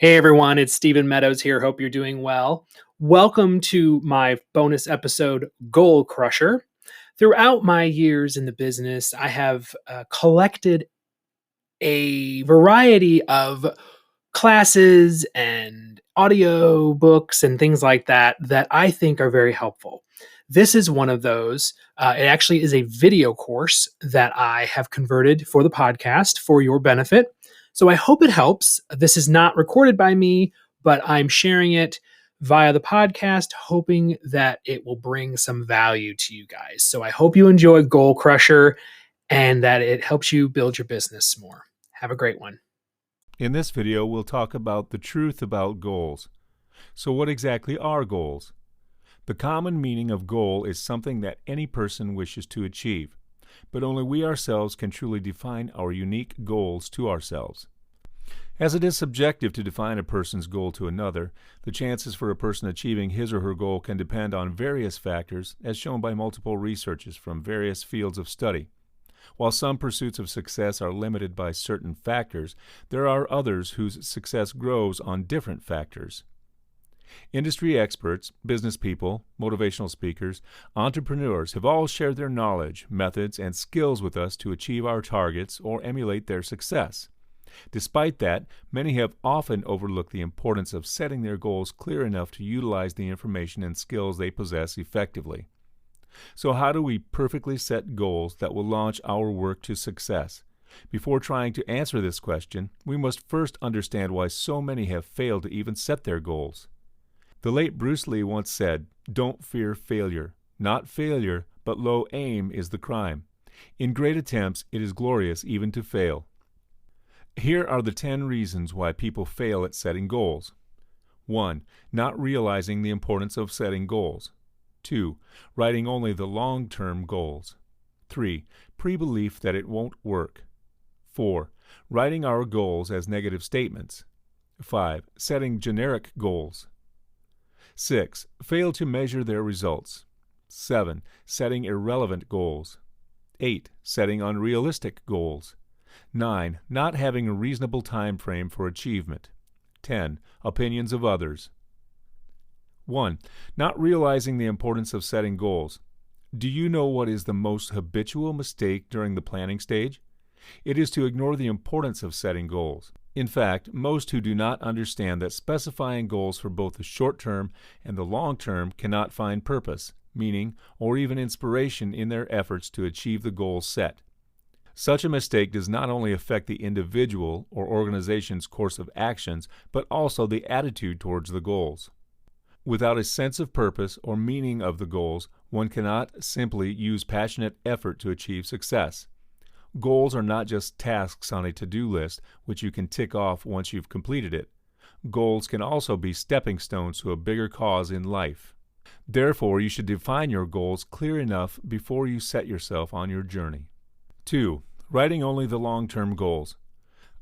Hey everyone, it's Stephen Meadows here. Hope you're doing well. Welcome to my bonus episode, Goal Crusher. Throughout my years in the business, I have collected a variety of classes and audio books and things like that I think are very helpful. This is one of those. It actually is a video course that I have converted for the podcast for your benefit. So I hope it helps. This is not recorded by me, but I'm sharing it via the podcast, hoping that it will bring some value to you guys. So I hope you enjoy Goal Crusher and that it helps you build your business more. Have a great one. In this video, we'll talk about the truth about goals. So what exactly are goals? The common meaning of goal is something that any person wishes to achieve, but only we ourselves can truly define our unique goals to ourselves. As it is subjective to define a person's goal to another, the chances for a person achieving his or her goal can depend on various factors, as shown by multiple researches from various fields of study. While some pursuits of success are limited by certain factors, there are others whose success grows on different factors. Industry experts, business people, motivational speakers, entrepreneurs have all shared their knowledge, methods, and skills with us to achieve our targets or emulate their success. Despite that, many have often overlooked the importance of setting their goals clear enough to utilize the information and skills they possess effectively. So how do we perfectly set goals that will launch our work to success? Before trying to answer this question, we must first understand why so many have failed to even set their goals. The late Bruce Lee once said, "Don't fear failure. Not failure, but low aim is the crime. In great attempts, it is glorious even to fail." Here are the 10 reasons why people fail at setting goals. 1. Not realizing the importance of setting goals. 2. Writing only the long-term goals. 3. Pre-belief that it won't work. 4. Writing our goals as negative statements. 5. Setting generic goals. 6. Fail to measure their results. 7. Setting irrelevant goals. 8. Setting unrealistic goals. 9. Not having a reasonable time frame for achievement. 10. Opinions of others. 1. Not realizing the importance of setting goals. Do you know what is the most habitual mistake during the planning stage? It is to ignore the importance of setting goals. In fact, most who do not understand that specifying goals for both the short term and the long term cannot find purpose, meaning, or even inspiration in their efforts to achieve the goals set. Such a mistake does not only affect the individual or organization's course of actions, but also the attitude towards the goals. Without a sense of purpose or meaning of the goals, one cannot simply use passionate effort to achieve success. Goals are not just tasks on a to-do list, which you can tick off once you've completed it. Goals can also be stepping stones to a bigger cause in life. Therefore, you should define your goals clear enough before you set yourself on your journey. 2. Writing only the long-term goals.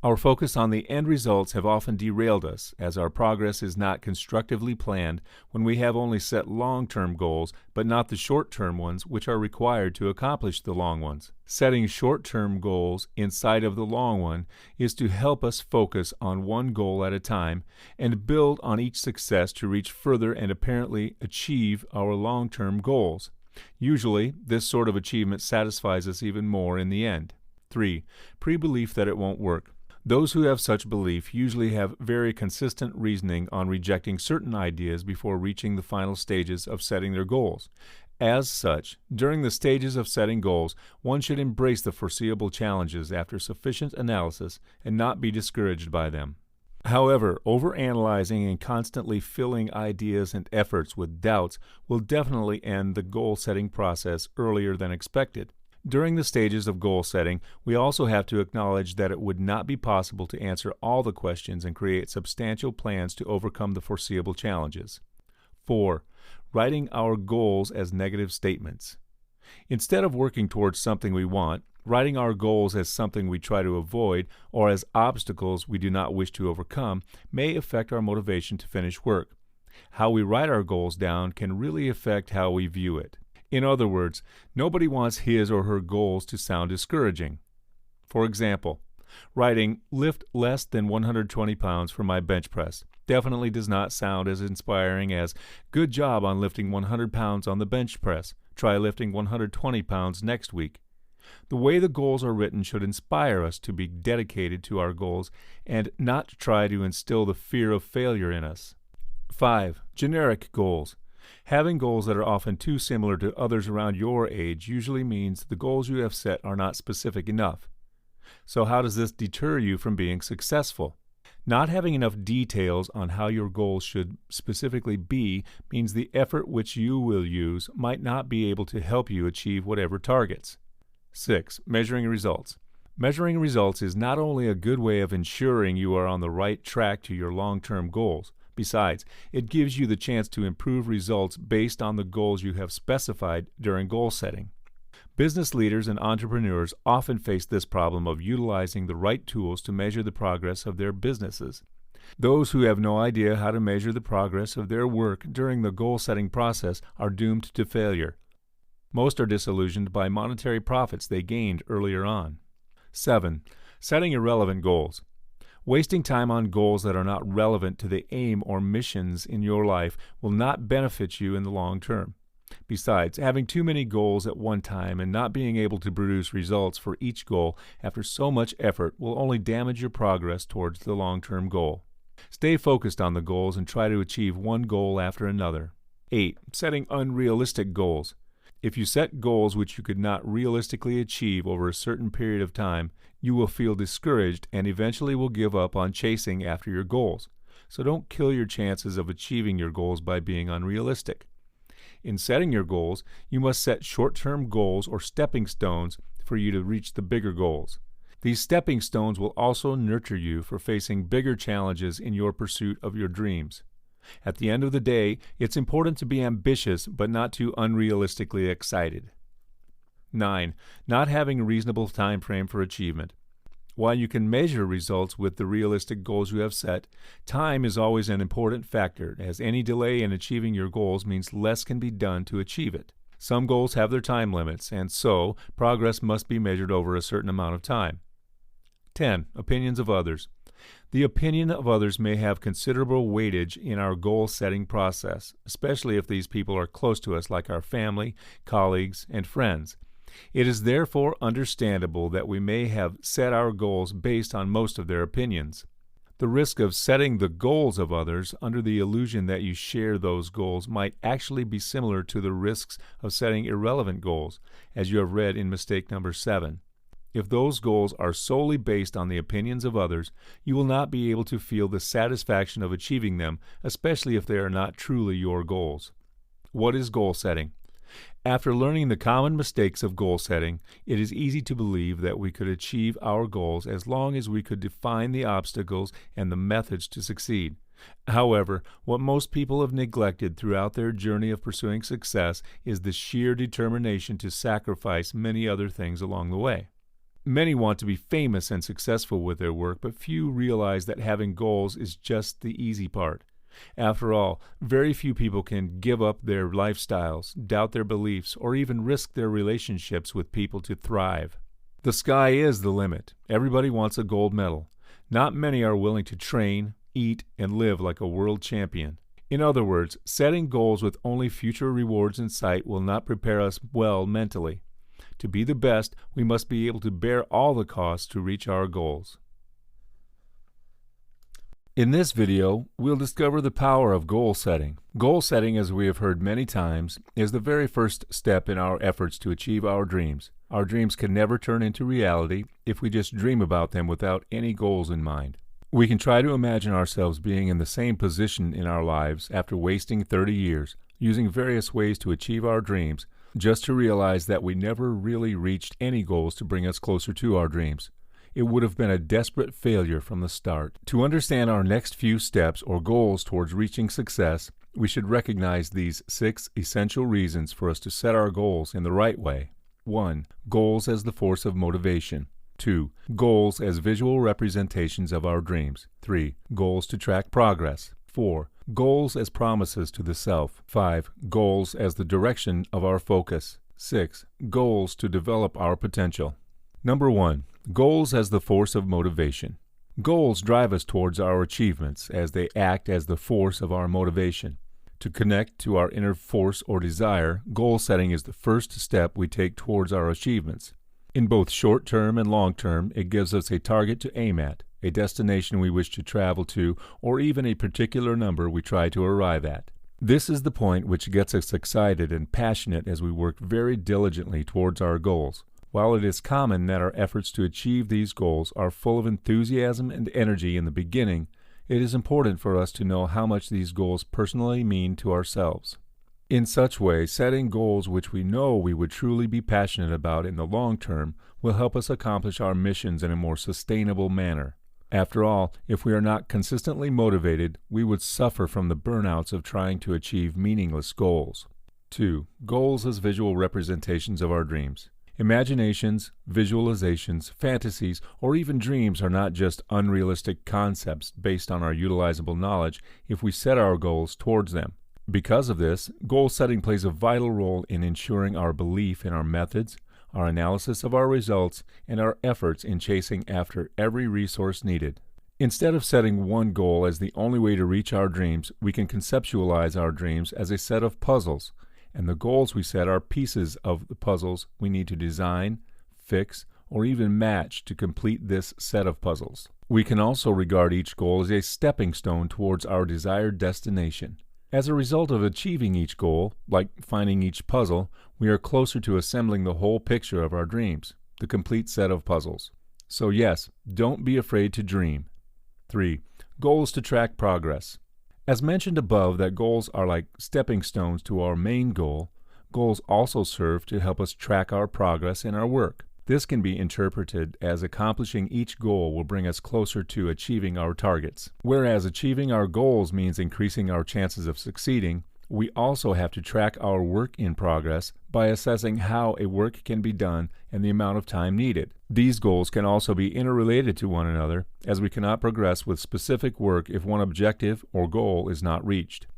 Our focus on the end results have often derailed us, as our progress is not constructively planned when we have only set long-term goals, but not the short-term ones which are required to accomplish the long ones. Setting short-term goals inside of the long one is to help us focus on one goal at a time and build on each success to reach further and apparently achieve our long-term goals. Usually, this sort of achievement satisfies us even more in the end. 3. Pre-belief that it won't work. Those who have such belief usually have very consistent reasoning on rejecting certain ideas before reaching the final stages of setting their goals. As such, during the stages of setting goals, one should embrace the foreseeable challenges after sufficient analysis and not be discouraged by them. However, overanalyzing and constantly filling ideas and efforts with doubts will definitely end the goal-setting process earlier than expected. During the stages of goal setting, we also have to acknowledge that it would not be possible to answer all the questions and create substantial plans to overcome the foreseeable challenges. 4. Writing our goals as negative statements. Instead of working towards something we want, writing our goals as something we try to avoid or as obstacles we do not wish to overcome may affect our motivation to finish work. How we write our goals down can really affect how we view it. In other words, nobody wants his or her goals to sound discouraging. For example, Writing, lift less than 120 pounds for my bench press definitely does not sound as inspiring as, good job on lifting 100 pounds on the bench press. Try lifting 120 pounds next week. The way the goals are written should inspire us to be dedicated to our goals and not try to instill the fear of failure in us. 5. Generic goals. Having goals that are often too similar to others around your age usually means the goals you have set are not specific enough. So how does this deter you from being successful? Not having enough details on how your goals should specifically be means the effort which you will use might not be able to help you achieve whatever targets. 6. Measuring results. Measuring results is not only a good way of ensuring you are on the right track to your long-term goals. Besides, it gives you the chance to improve results based on the goals you have specified during goal setting. Business leaders and entrepreneurs often face this problem of utilizing the right tools to measure the progress of their businesses. Those who have no idea how to measure the progress of their work during the goal-setting process are doomed to failure. Most are disillusioned by monetary profits they gained earlier on. 7. Setting irrelevant goals. Wasting time on goals that are not relevant to the aim or missions in your life will not benefit you in the long term. Besides, having too many goals at one time and not being able to produce results for each goal after so much effort will only damage your progress towards the long-term goal. Stay focused on the goals and try to achieve one goal after another. 8. Setting unrealistic goals. If you set goals which you could not realistically achieve over a certain period of time, you will feel discouraged and eventually will give up on chasing after your goals. So don't kill your chances of achieving your goals by being unrealistic. In setting your goals, you must set short-term goals or stepping stones for you to reach the bigger goals. These stepping stones will also nurture you for facing bigger challenges in your pursuit of your dreams. At the end of the day, it's important to be ambitious but not too unrealistically excited. 9. Not having a reasonable time frame for achievement. While you can measure results with the realistic goals you have set, time is always an important factor, as any delay in achieving your goals means less can be done to achieve it. Some goals have their time limits, and so progress must be measured over a certain amount of time. 10. Opinions of others. The opinion of others may have considerable weightage in our goal-setting process, especially if these people are close to us like our family, colleagues, and friends. It is therefore understandable that we may have set our goals based on most of their opinions. The risk of setting the goals of others under the illusion that you share those goals might actually be similar to the risks of setting irrelevant goals, as you have read in mistake number 7. If those goals are solely based on the opinions of others, you will not be able to feel the satisfaction of achieving them, especially if they are not truly your goals. What is goal setting? After learning the common mistakes of goal setting, it is easy to believe that we could achieve our goals as long as we could define the obstacles and the methods to succeed. However, what most people have neglected throughout their journey of pursuing success is the sheer determination to sacrifice many other things along the way. Many want to be famous and successful with their work, but few realize that having goals is just the easy part. After all, very few people can give up their lifestyles, doubt their beliefs, or even risk their relationships with people to thrive. The sky is the limit. Everybody wants a gold medal. Not many are willing to train, eat, and live like a world champion. In other words, setting goals with only future rewards in sight will not prepare us well mentally. To be the best, we must be able to bear all the costs to reach our goals. In this video, we'll discover the power of goal setting. Goal setting, as we have heard many times, is the very first step in our efforts to achieve our dreams. Our dreams can never turn into reality if we just dream about them without any goals in mind. We can try to imagine ourselves being in the same position in our lives after wasting 30 years, using various ways to achieve our dreams, just to realize that we never really reached any goals to bring us closer to our dreams. It would have been a desperate failure from the start. To understand our next few steps or goals towards reaching success, we should recognize these 6 essential reasons for us to set our goals in the right way. 1. Goals as the force of motivation. 2. Goals as visual representations of our dreams. 3. Goals to track progress. 4. Goals as promises to the self. 5. Goals as the direction of our focus. 6. Goals to develop our potential. Number 1. Goals as the force of motivation. Goals drive us towards our achievements as they act as the force of our motivation. To connect to our inner force or desire, goal setting is the first step we take towards our achievements. In both short-term and long-term, it gives us a target to aim at, a destination we wish to travel to, or even a particular number we try to arrive at. This is the point which gets us excited and passionate as we work very diligently towards our goals. While it is common that our efforts to achieve these goals are full of enthusiasm and energy in the beginning, it is important for us to know how much these goals personally mean to ourselves. In such way, setting goals which we know we would truly be passionate about in the long term will help us accomplish our missions in a more sustainable manner. After all, if we are not consistently motivated, we would suffer from the burnouts of trying to achieve meaningless goals. 2. Goals as visual representations of our dreams. Imaginations, visualizations, fantasies, or even dreams are not just unrealistic concepts based on our utilizable knowledge if we set our goals towards them. Because of this, goal setting plays a vital role in ensuring our belief in our methods, our analysis of our results, and our efforts in chasing after every resource needed. Instead of setting one goal as the only way to reach our dreams, we can conceptualize our dreams as a set of puzzles, and the goals we set are pieces of the puzzles we need to design, fix, or even match to complete this set of puzzles. We can also regard each goal as a stepping stone towards our desired destination. As a result of achieving each goal, like finding each puzzle, we are closer to assembling the whole picture of our dreams, the complete set of puzzles. So yes, don't be afraid to dream. 3. Goals to track progress. As mentioned above that goals are like stepping stones to our main goal, goals also serve to help us track our progress in our work. This can be interpreted as accomplishing each goal will bring us closer to achieving our targets. Whereas achieving our goals means increasing our chances of succeeding, we also have to track our work in progress by assessing how a work can be done and the amount of time needed. These goals can also be interrelated to one another, as we cannot progress with specific work if one objective or goal is not reached.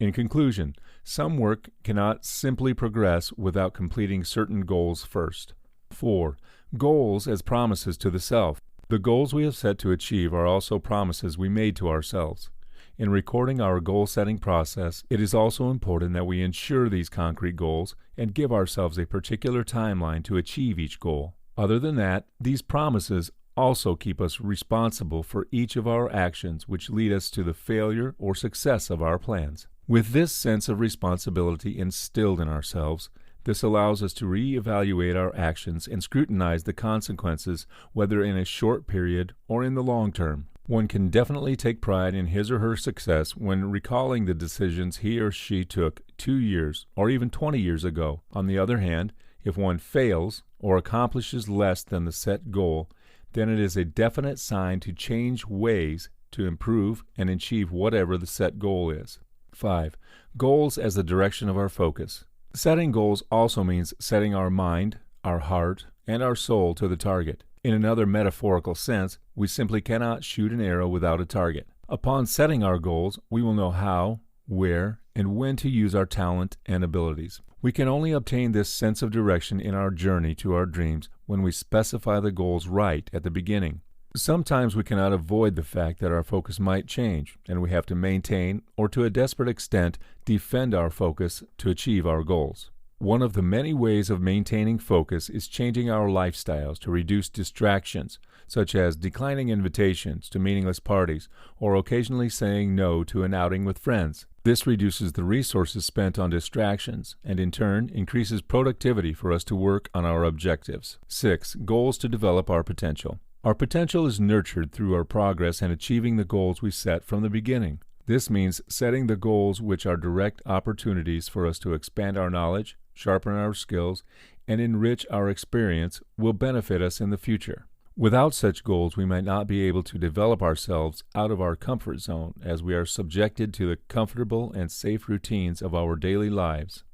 In conclusion, some work cannot simply progress without completing certain goals first. 4. Goals as promises to the self. The goals we have set to achieve are also promises we made to ourselves. In recording our goal-setting process, it is also important that we ensure these concrete goals and give ourselves a particular timeline to achieve each goal. Other than that, these promises also keep us responsible for each of our actions which lead us to the failure or success of our plans. With this sense of responsibility instilled in ourselves, this allows us to re-evaluate our actions and scrutinize the consequences, whether in a short period or in the long term. One can definitely take pride in his or her success when recalling the decisions he or she took 2 years or even 20 years ago. On the other hand, if one fails or accomplishes less than the set goal, then it is a definite sign to change ways to improve and achieve whatever the set goal is. 5. Goals as the direction of our focus. Setting goals also means setting our mind, our heart, and our soul to the target. In another metaphorical sense, we simply cannot shoot an arrow without a target. Upon setting our goals, we will know how, where, and when to use our talent and abilities. We can only obtain this sense of direction in our journey to our dreams when we specify the goals right at the beginning. Sometimes we cannot avoid the fact that our focus might change, and we have to maintain, or to a desperate extent, defend our focus to achieve our goals. One of the many ways of maintaining focus is changing our lifestyles to reduce distractions, such as declining invitations to meaningless parties or occasionally saying no to an outing with friends. This reduces the resources spent on distractions and in turn increases productivity for us to work on our objectives. 6. Goals to develop our potential. Our potential is nurtured through our progress and achieving the goals we set from the beginning. This means setting the goals which are direct opportunities for us to expand our knowledge, sharpen our skills, and enrich our experience will benefit us in the future. Without such goals, we might not be able to develop ourselves out of our comfort zone as we are subjected to the comfortable and safe routines of our daily lives.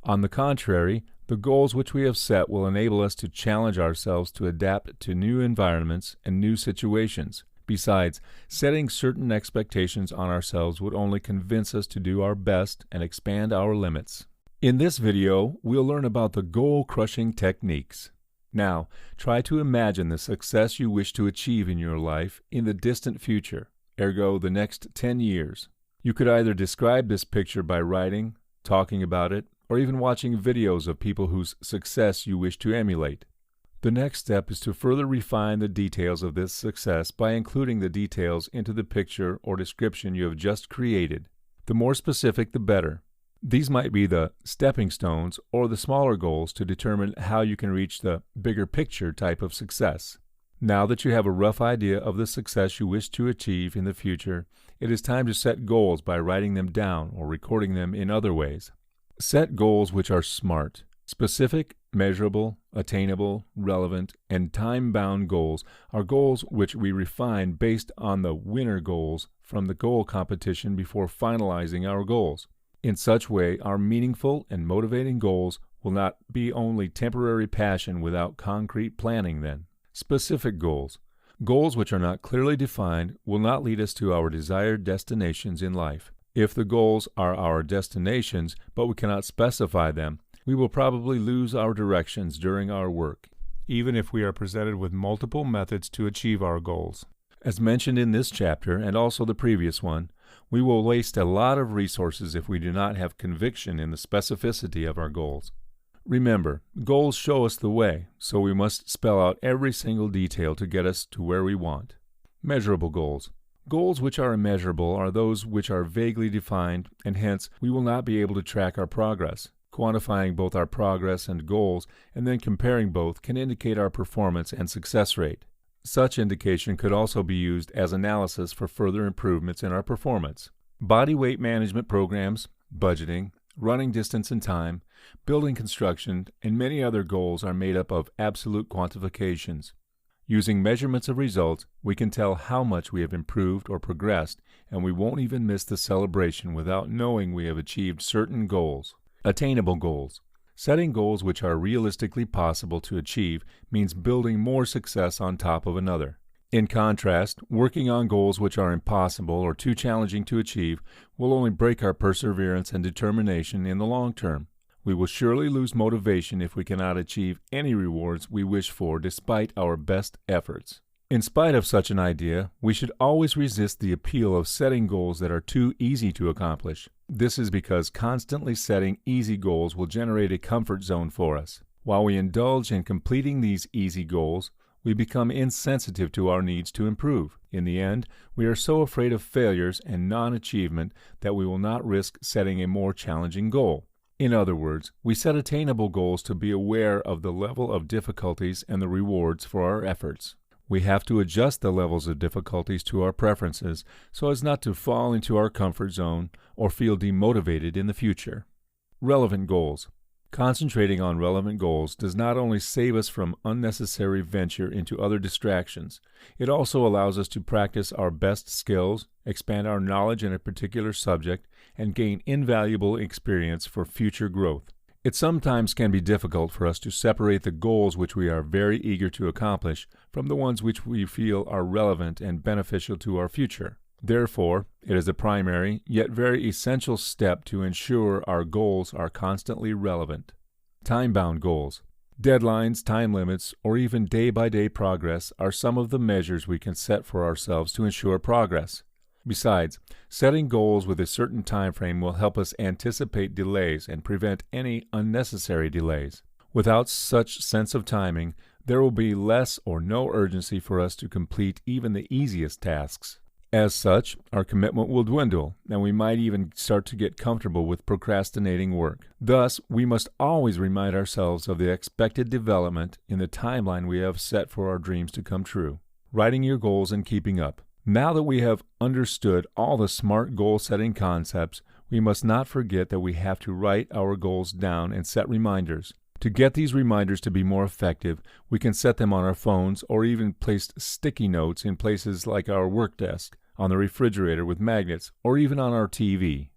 On the contrary, the goals which we have set will enable us to challenge ourselves to adapt to new environments and new situations. Besides, setting certain expectations on ourselves would only convince us to do our best and expand our limits. In this video, we'll learn about the goal-crushing techniques. Now, try to imagine the success you wish to achieve in your life in the distant future, ergo the next 10 years. You could either describe this picture by writing, talking about it, or even watching videos of people whose success you wish to emulate. The next step is to further refine the details of this success by including the details into the picture or description you have just created. The more specific, the better. These might be the stepping stones or the smaller goals to determine how you can reach the bigger picture type of success. Now that you have a rough idea of the success you wish to achieve in the future, it is time to set goals by writing them down or recording them in other ways. Set goals which are SMART. Specific, measurable, attainable, relevant, and time-bound goals are goals which we refine based on the winner goals from the goal competition before finalizing our goals. In such way, our meaningful and motivating goals will not be only temporary passion without concrete planning then. Specific goals. Goals which are not clearly defined will not lead us to our desired destinations in life. If the goals are our destinations, but we cannot specify them, we will probably lose our directions during our work, even if we are presented with multiple methods to achieve our goals. As mentioned in this chapter, and also the previous one, we will waste a lot of resources if we do not have conviction in the specificity of our goals. Remember, goals show us the way, so we must spell out every single detail to get us to where we want. Measurable goals. Goals which are immeasurable are those which are vaguely defined, and hence we will not be able to track our progress. Quantifying both our progress and goals and then comparing both can indicate our performance and success rate. Such indication could also be used as analysis for further improvements in our performance. Body weight management programs, budgeting, running distance and time, building construction, and many other goals are made up of absolute quantifications. Using measurements of results, we can tell how much we have improved or progressed, and we won't even miss the celebration without knowing we have achieved certain goals. Attainable goals. Setting goals which are realistically possible to achieve means building more success on top of another. In contrast, working on goals which are impossible or too challenging to achieve will only break our perseverance and determination in the long term. We will surely lose motivation if we cannot achieve any rewards we wish for despite our best efforts. In spite of such an idea, we should always resist the appeal of setting goals that are too easy to accomplish. This is because constantly setting easy goals will generate a comfort zone for us. While we indulge in completing these easy goals, we become insensitive to our needs to improve. In the end, we are so afraid of failures and non-achievement that we will not risk setting a more challenging goal. In other words, we set attainable goals to be aware of the level of difficulties and the rewards for our efforts. We have to adjust the levels of difficulties to our preferences so as not to fall into our comfort zone or feel demotivated in the future. Relevant goals. Concentrating on relevant goals does not only save us from unnecessary venture into other distractions, it also allows us to practice our best skills, expand our knowledge in a particular subject, and gain invaluable experience for future growth. It sometimes can be difficult for us to separate the goals which we are very eager to accomplish from the ones which we feel are relevant and beneficial to our future. Therefore, it is a primary, yet very essential step to ensure our goals are constantly relevant. Time-bound goals. Deadlines, time limits, or even day-by-day progress are some of the measures we can set for ourselves to ensure progress. Besides, setting goals with a certain time frame will help us anticipate delays and prevent any unnecessary delays. Without such sense of timing, there will be less or no urgency for us to complete even the easiest tasks. As such, our commitment will dwindle, and we might even start to get comfortable with procrastinating work. Thus, we must always remind ourselves of the expected development in the timeline we have set for our dreams to come true. Writing your goals and keeping up. Now that we have understood all the SMART goal-setting concepts, we must not forget that we have to write our goals down and set reminders. To get these reminders to be more effective, we can set them on our phones or even place sticky notes in places like our work desk, on the refrigerator with magnets, or even on our TV.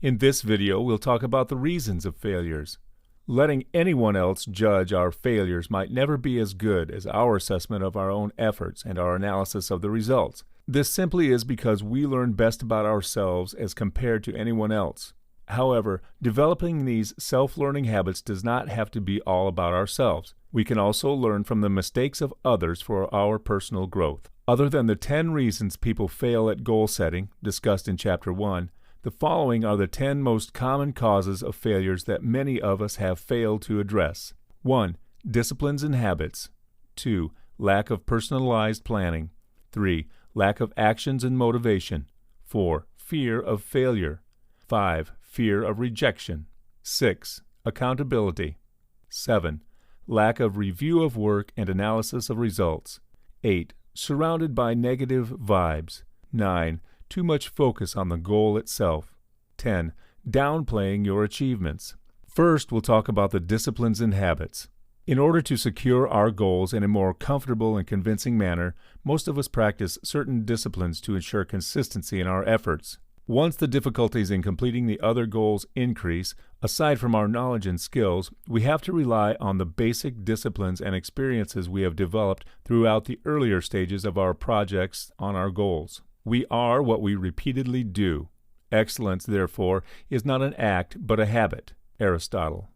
In this video, we'll talk about the reasons of failures. Letting anyone else judge our failures might never be as good as our assessment of our own efforts and our analysis of the results. This simply is because we learn best about ourselves as compared to anyone else. However, developing these self-learning habits does not have to be all about ourselves. We can also learn from the mistakes of others for our personal growth. Other than the 10 reasons people fail at goal setting, discussed in Chapter 1, the following are the 10 most common causes of failures that many of us have failed to address. 1. Disciplines and habits. 2. Lack of personalized planning. 3. Lack of actions and motivation. 4. Fear of failure. 5. Fear of rejection. 6. Accountability. 7. Lack of review of work and analysis of results. 8. Surrounded by negative vibes. 9. Too much focus on the goal itself. 10. Downplaying your achievements. First, we'll talk about the disciplines and habits. In order to secure our goals in a more comfortable and convincing manner, most of us practice certain disciplines to ensure consistency in our efforts. Once the difficulties in completing the other goals increase, aside from our knowledge and skills, we have to rely on the basic disciplines and experiences we have developed throughout the earlier stages of our projects on our goals. We are what we repeatedly do. Excellence, therefore, is not an act but a habit. Aristotle.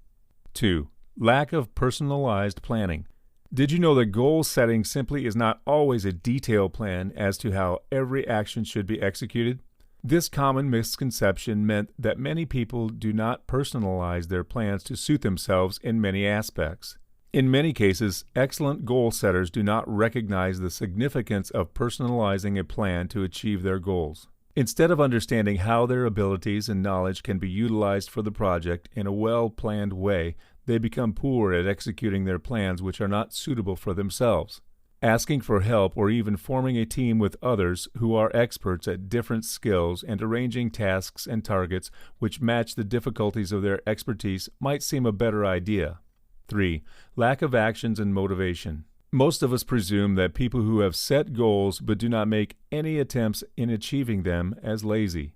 2. Lack of personalized planning. Did you know that goal setting simply is not always a detailed plan as to how every action should be executed? This common misconception meant that many people do not personalize their plans to suit themselves in many aspects. In many cases, excellent goal setters do not recognize the significance of personalizing a plan to achieve their goals. Instead of understanding how their abilities and knowledge can be utilized for the project in a well-planned way, they become poor at executing their plans which are not suitable for themselves. Asking for help or even forming a team with others who are experts at different skills and arranging tasks and targets which match the difficulties of their expertise might seem a better idea. 3. Lack of actions and motivation. Most of us presume that people who have set goals but do not make any attempts in achieving them as lazy.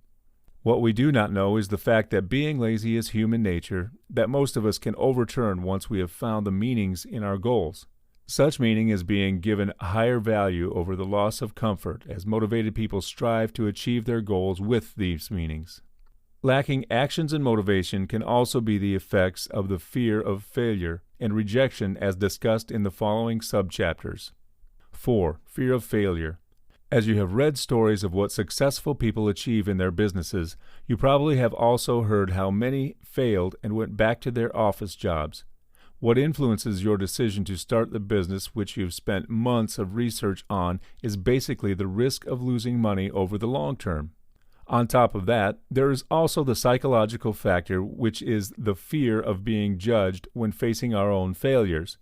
What we do not know is the fact that being lazy is human nature, that most of us can overturn once we have found the meanings in our goals. Such meaning is being given higher value over the loss of comfort as motivated people strive to achieve their goals with these meanings. Lacking actions and motivation can also be the effects of the fear of failure and rejection as discussed in the following subchapters. 4. Fear of failure. As you have read stories of what successful people achieve in their businesses, you probably have also heard how many failed and went back to their office jobs. What influences your decision to start the business which you've spent months of research on is basically the risk of losing money over the long term. On top of that, there is also the psychological factor, which is the fear of being judged when facing our own failures.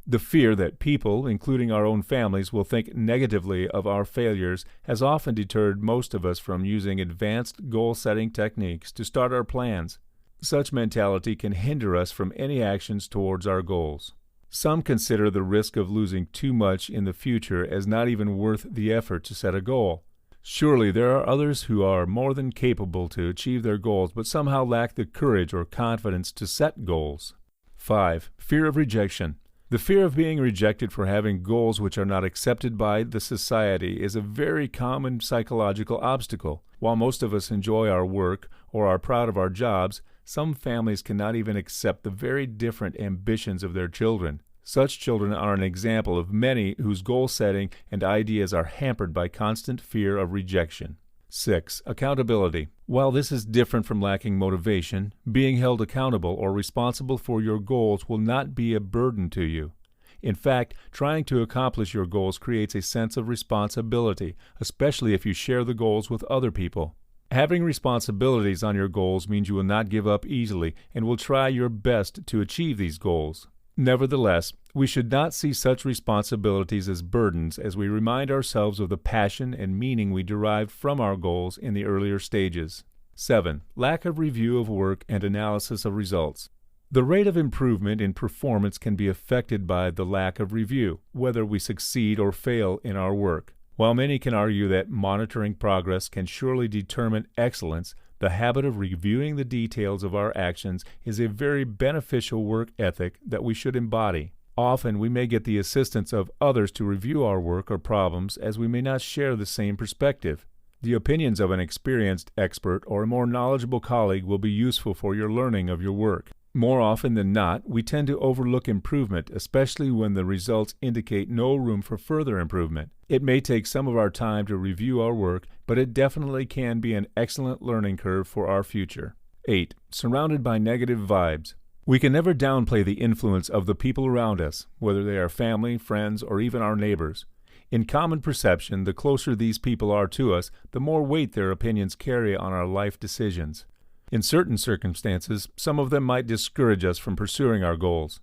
The fear that people, including our own families, will think negatively of our failures has often deterred most of us from using advanced goal-setting techniques to start our plans. Such mentality can hinder us from any actions towards our goals. Some consider the risk of losing too much in the future as not even worth the effort to set a goal. Surely there are others who are more than capable to achieve their goals but somehow lack the courage or confidence to set goals. 5. Fear of rejection. The fear of being rejected for having goals which are not accepted by the society is a very common psychological obstacle. While most of us enjoy our work or are proud of our jobs, some families cannot even accept the very different ambitions of their children. Such children are an example of many whose goal setting and ideas are hampered by constant fear of rejection. 6. Accountability. While this is different from lacking motivation, being held accountable or responsible for your goals will not be a burden to you. In fact, trying to accomplish your goals creates a sense of responsibility, especially if you share the goals with other people. Having responsibilities on your goals means you will not give up easily and will try your best to achieve these goals. Nevertheless, we should not see such responsibilities as burdens as we remind ourselves of the passion and meaning we derived from our goals in the earlier stages. 7. Lack of review of work and analysis of results. The rate of improvement in performance can be affected by the lack of review, whether we succeed or fail in our work. While many can argue that monitoring progress can surely determine excellence, the habit of reviewing the details of our actions is a very beneficial work ethic that we should embody. Often we may get the assistance of others to review our work or problems as we may not share the same perspective. The opinions of an experienced expert or a more knowledgeable colleague will be useful for your learning of your work. More often than not, we tend to overlook improvement, especially when the results indicate no room for further improvement. It may take some of our time to review our work, but it definitely can be an excellent learning curve for our future. 8. Surrounded by negative vibes. We can never downplay the influence of the people around us, whether they are family, friends, or even our neighbors. In common perception, the closer these people are to us, the more weight their opinions carry on our life decisions. In certain circumstances, some of them might discourage us from pursuing our goals.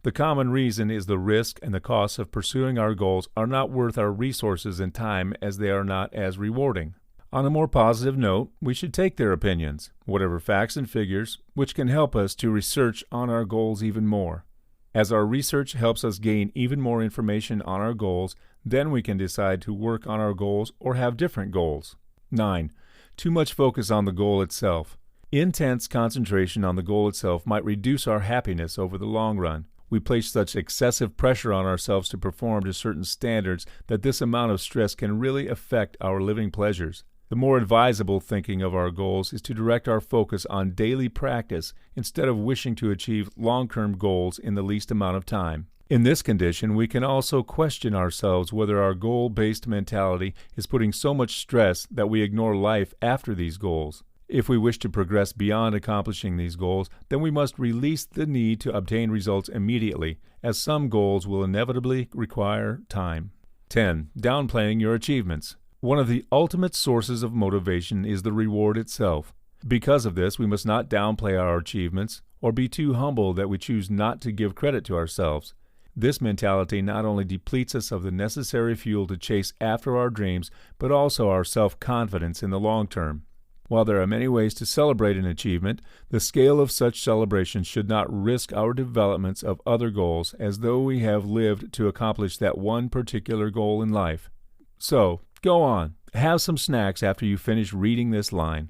The common reason is the risk and the costs of pursuing our goals are not worth our resources and time, as they are not as rewarding. On a more positive note, we should take their opinions, whatever facts and figures, which can help us to research on our goals even more. As our research helps us gain even more information on our goals, then we can decide to work on our goals or have different goals. 9. Too much focus on the goal itself. Intense concentration on the goal itself might reduce our happiness over the long run. We place such excessive pressure on ourselves to perform to certain standards that this amount of stress can really affect our living pleasures. The more advisable thinking of our goals is to direct our focus on daily practice instead of wishing to achieve long-term goals in the least amount of time. In this condition, we can also question ourselves whether our goal-based mentality is putting so much stress that we ignore life after these goals. If we wish to progress beyond accomplishing these goals, then we must release the need to obtain results immediately, as some goals will inevitably require time. 10. Downplaying your achievements. One of the ultimate sources of motivation is the reward itself. Because of this, we must not downplay our achievements or be too humble that we choose not to give credit to ourselves. This mentality not only depletes us of the necessary fuel to chase after our dreams, but also our self-confidence in the long term. While there are many ways to celebrate an achievement, the scale of such celebrations should not risk our developments of other goals as though we have lived to accomplish that one particular goal in life. So, go on, have some snacks after you finish reading this line.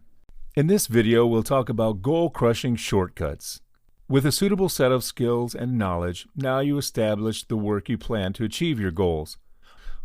In this video, we'll talk about goal-crushing shortcuts. With a suitable set of skills and knowledge, now you establish the work you plan to achieve your goals.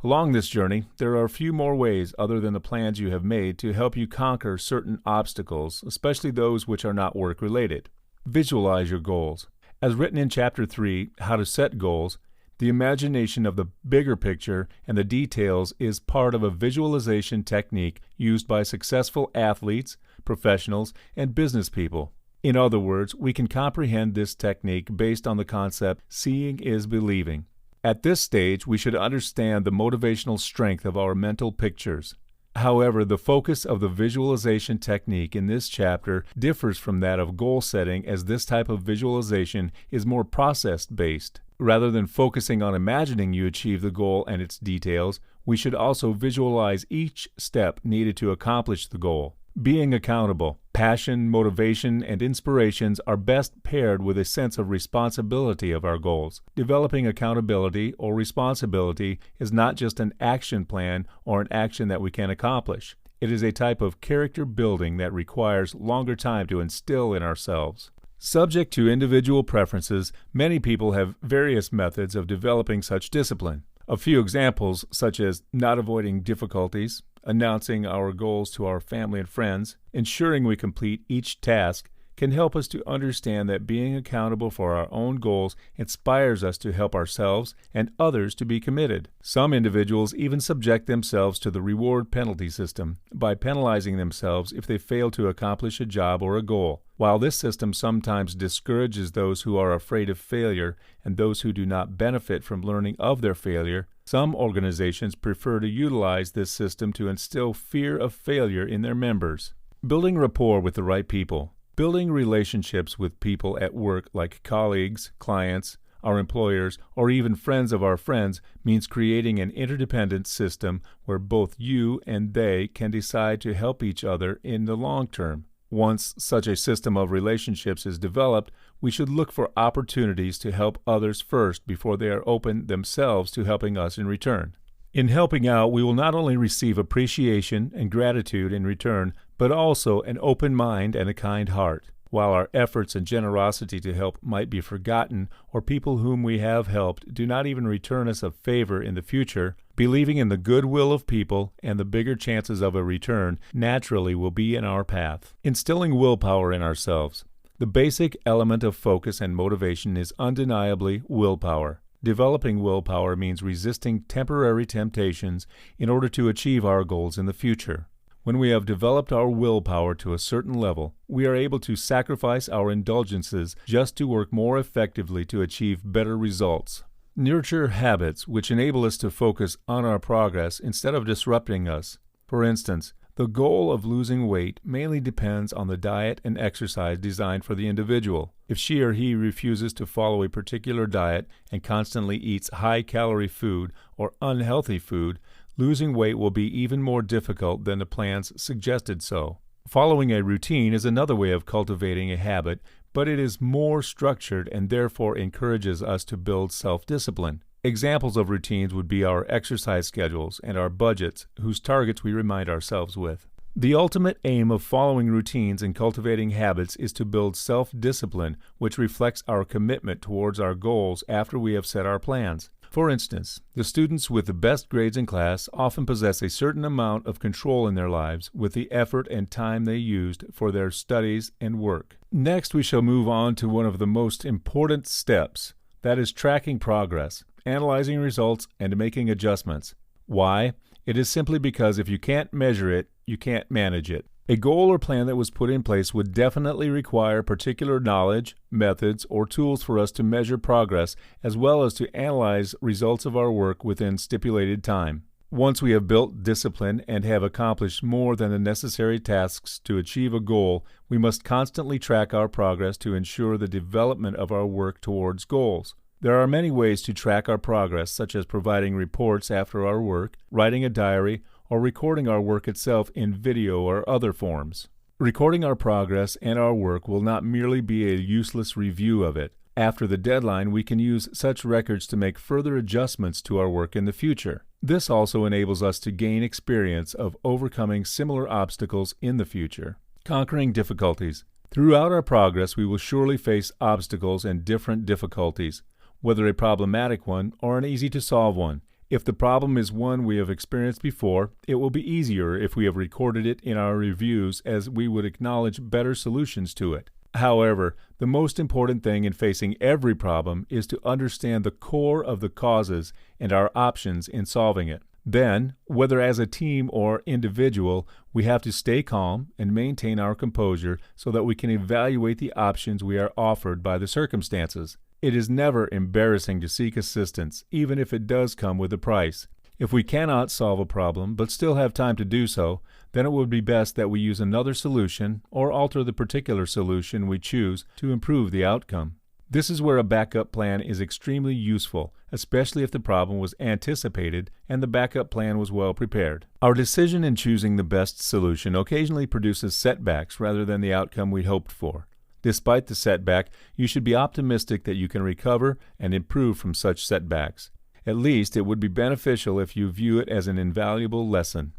Along this journey, there are a few more ways other than the plans you have made to help you conquer certain obstacles, especially those which are not work-related. Visualize your goals. As written in Chapter 3, How to Set Goals, the imagination of the bigger picture and the details is part of a visualization technique used by successful athletes, professionals, and business people. In other words, we can comprehend this technique based on the concept, seeing is believing. At this stage, we should understand the motivational strength of our mental pictures. However, the focus of the visualization technique in this chapter differs from that of goal setting, as this type of visualization is more process-based. Rather than focusing on imagining you achieve the goal and its details, we should also visualize each step needed to accomplish the goal. Being accountable. Passion, motivation, and inspirations are best paired with a sense of responsibility of our goals. Developing accountability or responsibility is not just an action plan or an action that we can accomplish. It is a type of character building that requires longer time to instill in ourselves. Subject to individual preferences, many people have various methods of developing such discipline. A few examples, such as not avoiding difficulties, announcing our goals to our family and friends, ensuring we complete each task, can help us to understand that being accountable for our own goals inspires us to help ourselves and others to be committed. Some individuals even subject themselves to the reward penalty system by penalizing themselves if they fail to accomplish a job or a goal. While this system sometimes discourages those who are afraid of failure and those who do not benefit from learning of their failure, some organizations prefer to utilize this system to instill fear of failure in their members. Building rapport with the right people. Building relationships with people at work like colleagues, clients, our employers, or even friends of our friends means creating an interdependent system where both you and they can decide to help each other in the long term. Once such a system of relationships is developed, we should look for opportunities to help others first before they are open themselves to helping us in return. In helping out, we will not only receive appreciation and gratitude in return, but also an open mind and a kind heart. while our efforts and generosity to help might be forgotten, or people whom we have helped do not even return us a favor in the future, believing in the goodwill of people and the bigger chances of a return naturally will be in our path. Instilling willpower in ourselves. The basic element of focus and motivation is undeniably willpower. Developing willpower means resisting temporary temptations in order to achieve our goals in the future. When we have developed our willpower to a certain level, we are able to sacrifice our indulgences just to work more effectively to achieve better results. Nurture habits which enable us to focus on our progress instead of disrupting us. For instance, the goal of losing weight mainly depends on the diet and exercise designed for the individual. If she or he refuses to follow a particular diet and constantly eats high-calorie food or unhealthy food, losing weight will be even more difficult than the plans suggested so. Following a routine is another way of cultivating a habit, but it is more structured and therefore encourages us to build self-discipline. Examples of routines would be our exercise schedules and our budgets, whose targets we remind ourselves with. The ultimate aim of following routines and cultivating habits is to build self-discipline, which reflects our commitment towards our goals after we have set our plans. For instance, the students with the best grades in class often possess a certain amount of control in their lives with the effort and time they used for their studies and work. Next, we shall move on to one of the most important steps, that is tracking progress, analyzing results, and making adjustments. Why? It is simply because if you can't measure it, you can't manage it. A goal or plan that was put in place would definitely require particular knowledge, methods, or tools for us to measure progress, as well as to analyze results of our work within stipulated time. Once we have built discipline and have accomplished more than the necessary tasks to achieve a goal, we must constantly track our progress to ensure the development of our work towards goals. There are many ways to track our progress, such as providing reports after our work, writing a diary, or recording our work itself in video or other forms. Recording our progress and our work will not merely be a useless review of it. After the deadline, we can use such records to make further adjustments to our work in the future. This also enables us to gain experience of overcoming similar obstacles in the future. Conquering difficulties. Throughout our progress, we will surely face obstacles and different difficulties, whether a problematic one or an easy-to-solve one. If the problem is one we have experienced before, it will be easier if we have recorded it in our reviews, as we would acknowledge better solutions to it. However, the most important thing in facing every problem is to understand the core of the causes and our options in solving it. Then, whether as a team or individual, we have to stay calm and maintain our composure so that we can evaluate the options we are offered by the circumstances. It is never embarrassing to seek assistance, even if it does come with a price. If we cannot solve a problem but still have time to do so, then it would be best that we use another solution or alter the particular solution we choose to improve the outcome. This is where a backup plan is extremely useful, especially if the problem was anticipated and the backup plan was well prepared. Our decision in choosing the best solution occasionally produces setbacks rather than the outcome we hoped for. Despite the setback, you should be optimistic that you can recover and improve from such setbacks. At least it would be beneficial if you view it as an invaluable lesson.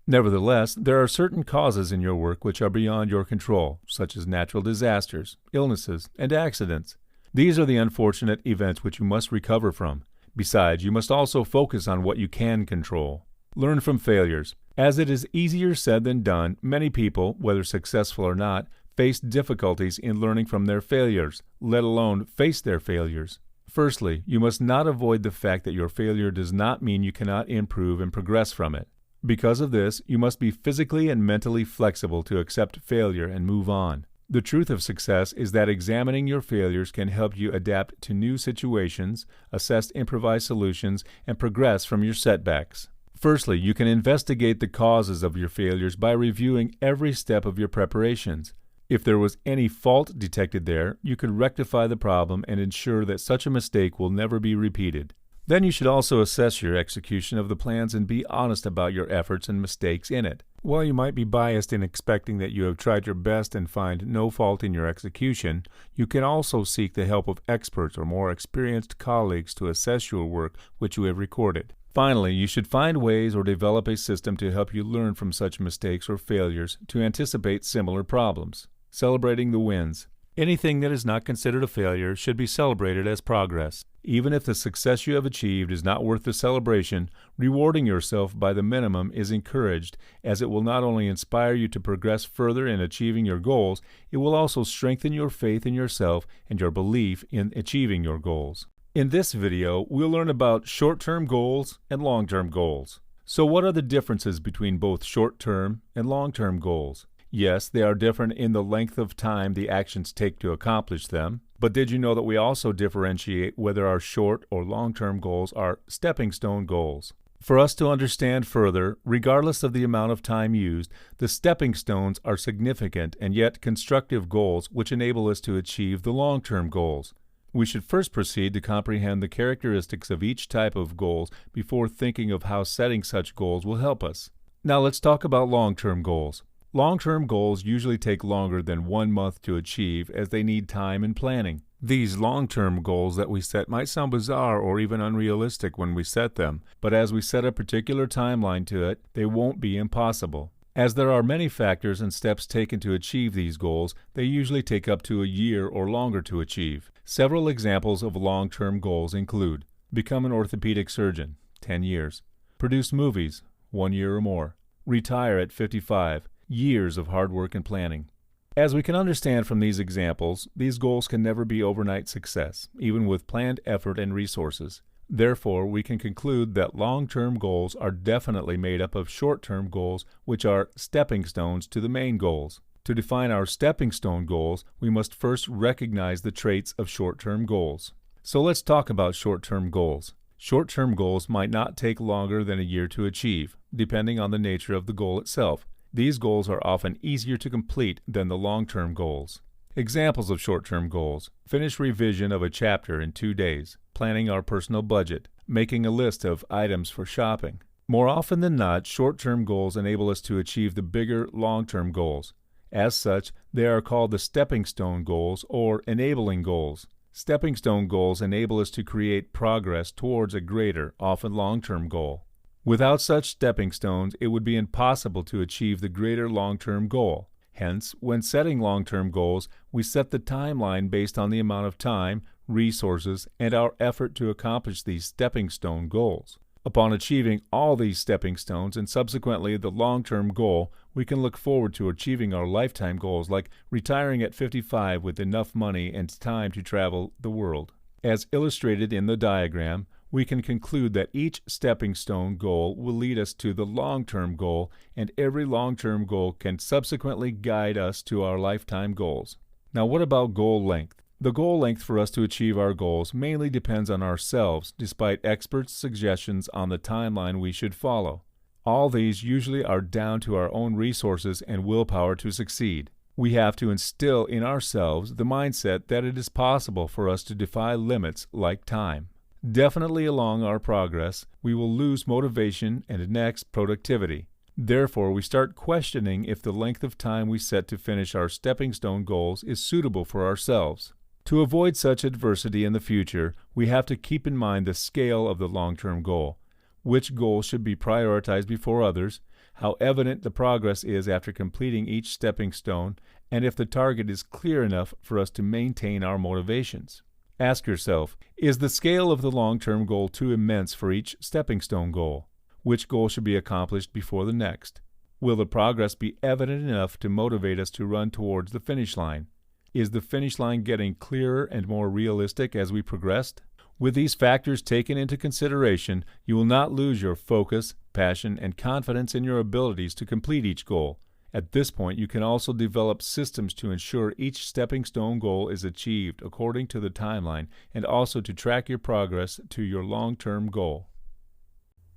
Nevertheless, there are certain causes in your work which are beyond your control, such as natural disasters, illnesses, and accidents. These are the unfortunate events which you must recover from. Besides, you must also focus on what you can control. Learn from failures. As it is easier said than done, many people, whether successful or not, face difficulties in learning from their failures, let alone face their failures. Firstly, you must not avoid the fact that your failure does not mean you cannot improve and progress from it. Because of this, you must be physically and mentally flexible to accept failure and move on. The truth of success is that examining your failures can help you adapt to new situations, assess improvised solutions, and progress from your setbacks. Firstly, you can investigate the causes of your failures by reviewing every step of your preparations. If there was any fault detected there, you could rectify the problem and ensure that such a mistake will never be repeated. Then you should also assess your execution of the plans and be honest about your efforts and mistakes in it. While you might be biased in expecting that you have tried your best and find no fault in your execution, you can also seek the help of experts or more experienced colleagues to assess your work which you have recorded. Finally, you should find ways or develop a system to help you learn from such mistakes or failures to anticipate similar problems. celebrating the wins. Anything that is not considered a failure should be celebrated as progress. Even if the success you have achieved is not worth the celebration, rewarding yourself by the minimum is encouraged, as it will not only inspire you to progress further in achieving your goals, it will also strengthen your faith in yourself and your belief in achieving your goals. In this video, we'll learn about short-term goals and long-term goals. So what are the differences between both short-term and long-term goals? Yes, they are different in the length of time the actions take to accomplish them, but did you know that we also differentiate whether our short or long-term goals are stepping stone goals? For us to understand further, regardless of the amount of time used, the stepping stones are significant and yet constructive goals which enable us to achieve the long-term goals. We should first proceed to comprehend the characteristics of each type of goals before thinking of how setting such goals will help us. Now let's talk about long-term goals. Long-term goals usually take longer than 1 month to achieve as they need time and planning. These long-term goals that we set might sound bizarre or even unrealistic when we set them, but as we set a particular timeline to it, they won't be impossible. As there are many factors and steps taken to achieve these goals, they usually take up to a year or longer to achieve. Several examples of long-term goals include: become an orthopedic surgeon, 10 years; produce movies, 1 year or more; retire at 55, years of hard work and planning. As we can understand from these examples, these goals can never be overnight success, even with planned effort and resources. Therefore, we can conclude that long-term goals are definitely made up of short-term goals, which are stepping stones to the main goals. To define our stepping stone goals, we must first recognize the traits of short-term goals. So let's talk about short-term goals. Short-term goals might not take longer than a year to achieve, depending on the nature of the goal itself. These goals are often easier to complete than the long-term goals. Examples of short-term goals: finish revision of a chapter in 2 days, planning our personal budget, making a list of items for shopping. More often than not, short-term goals enable us to achieve the bigger long-term goals. As such, they are called the stepping stone goals or enabling goals. Stepping stone goals enable us to create progress towards a greater, often long-term goal. Without such stepping stones, it would be impossible to achieve the greater long-term goal. Hence, when setting long-term goals, we set the timeline based on the amount of time, resources, and our effort to accomplish these stepping stone goals. Upon achieving all these stepping stones and subsequently the long-term goal, we can look forward to achieving our lifetime goals like retiring at 55 with enough money and time to travel the world. As illustrated in the diagram, we can conclude that each stepping stone goal will lead us to the long-term goal, and every long-term goal can subsequently guide us to our lifetime goals. Now, what about goal length? The goal length for us to achieve our goals mainly depends on ourselves, despite experts' suggestions on the timeline we should follow. All these usually are down to our own resources and willpower to succeed. We have to instill in ourselves the mindset that it is possible for us to defy limits like time. Definitely along our progress, we will lose motivation and next productivity. Therefore, we start questioning if the length of time we set to finish our stepping stone goals is suitable for ourselves. To avoid such adversity in the future, we have to keep in mind the scale of the long-term goal, which goals should be prioritized before others, how evident the progress is after completing each stepping stone, and if the target is clear enough for us to maintain our motivations. Ask yourself, is the scale of the long-term goal too immense for each stepping stone goal? Which goal should be accomplished before the next? Will the progress be evident enough to motivate us to run towards the finish line? Is the finish line getting clearer and more realistic as we progressed? With these factors taken into consideration, you will not lose your focus, passion, and confidence in your abilities to complete each goal. At this point, you can also develop systems to ensure each stepping stone goal is achieved according to the timeline and also to track your progress to your long-term goal.